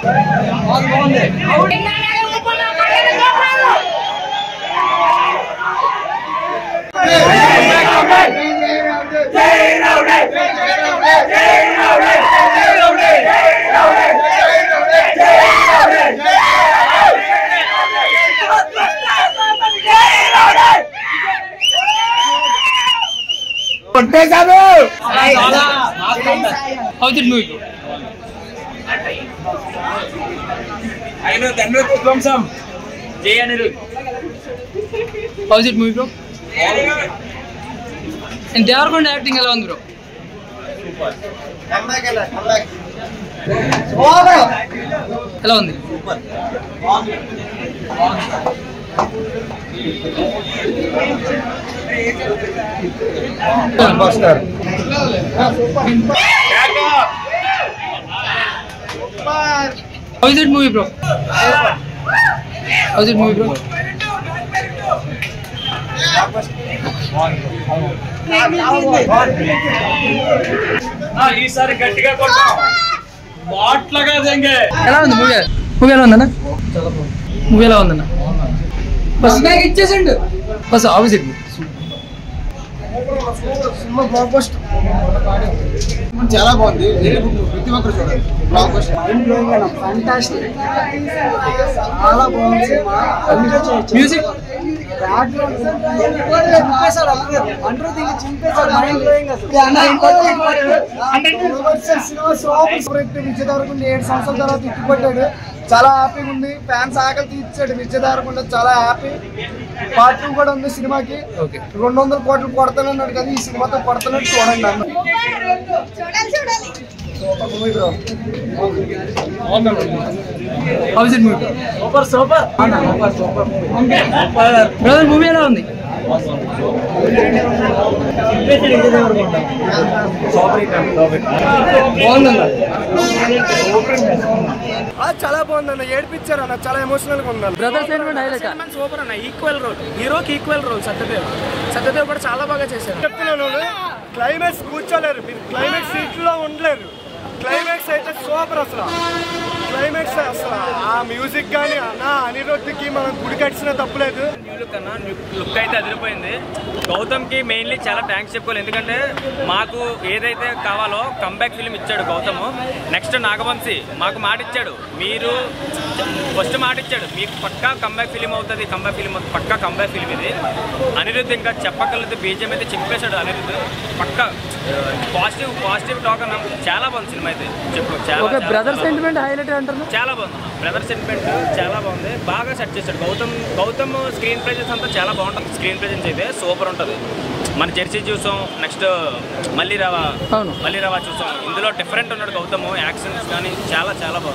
How did movie go? I know Tanvir from some Jay Anirudh. How is it movie, bro? And they are going to acting along, bro. Super. Come back. Hello, Andy. Super. Buster. How is it movie, bro? How is it movie, bro? ఈసారి గట్టిగా కొట్టాం bat లాగా దేంగే ఎలా ఉంది movie? Movie ఎలా ఉందన్న? Movie ఎలా ఉందన్న? బస్ బ్యాగ్ ఇచ్చేసిండు. బస్ ఆఫీస్ ఇట్ సినిమా బ్లాక్ బస్టర్ చాలా బాగుంది. ప్రతి ఒక్కరు చూడండి. బ్లాక్ బస్టర్ మైండ్ బ్లోయింగ్ అన్న ఫ్యాంటాస్టిక్. చాలా బాగుంది సినిమా. మ్యూజిక్ విజయదారుకుండా 7 సంవత్సరాల తర్వాత ఇట్టుపట్టాడు. చాలా హ్యాపీగా ఉంది. ఫ్యాన్స్ ఆకలి తీర్చాడు విజయదారుకుండా. చాలా హ్యాపీ. పార్ట్ 2 కూడా ఉంది సినిమాకి. 200 కోట్లు కొడతానన్నాడు కానీ ఈ సినిమాతో కొడతానని చూడండి అన్న. How is it movie? Super brother movie ఎలా ఉంది? చాలా బాగుందన్న. ఏడిపించారు అన్న. చాలా ఎమోషనల్ గా ఉందన్న. Brother sentiment highlight. సూపర్ అన్న. ఈక్వల్ రోల్, హీరోకి ఈక్వల్ రోల్. సత్యదేవ్ కూడా చాలా బాగా చేశారు. చెప్తున్నాను క్లైమాక్స్ కూర్చోలేరు మీరు. క్లైమాక్స్ సీట్లో ఉండలేరు. క్లైమాక్స్ అయితే సూపర్. అసలు క్లైమాక్స్ అసలు ఆ మ్యూజిక్ కానీ అన్న అనిరుద్ధ్కి మనం గుడి కట్టిన తప్పులేదు. లుక్ అయితే అదిరిపోయింది. గౌతమ్ కి మెయిన్లీ చాలా థ్యాంక్స్ చెప్పుకోవాలి. ఎందుకంటే మాకు ఏదైతే కావాలో కంబ్యాక్ ఫిల్మ్ ఇచ్చాడు గౌతమ్. నెక్స్ట్ నాగవంశీ మాకు మాట ఇచ్చాడు. మీరు ఫస్ట్ మాట ఇచ్చాడు మీకు పక్కా కంబ్యాక్ ఫిల్మ్ అవుతుంది. పక్కా కంబ్యాక్ ఫిల్మ్ ఇది. అనిరుద్ధ్ ఇంకా చెప్పగలదు. బీజం అయితే చింపేశాడు అనిరుద్ధ్. పక్కా పాజిటివ్ టాక్ అన్న. చాలా బాగుంది సినిమా అయితే. చెప్పు చాలా బ్రదర్ సెంటిమెంట్ హైలైట్ అంటారు. చాలా బాగుంది. బ్రదర్ సెంటిమెంట్ చాలా బాగుంది. బాగా సెట్ చేశాడు గౌతమ్ స్క్రీన్ ప్రెజెన్స్ అంతా చాలా బాగుంటుంది. స్క్రీన్ ప్రెజెన్స్ అయితే సూపర్ ఉంటుంది. మన జెర్సీ చూసాం. నెక్స్ట్ మళ్ళీ రావా చూసాం. ఇందులో డిఫరెంట్ ఉన్నాడు గౌతమ్. యాక్షన్స్ కానీ చాలా బాగుంది.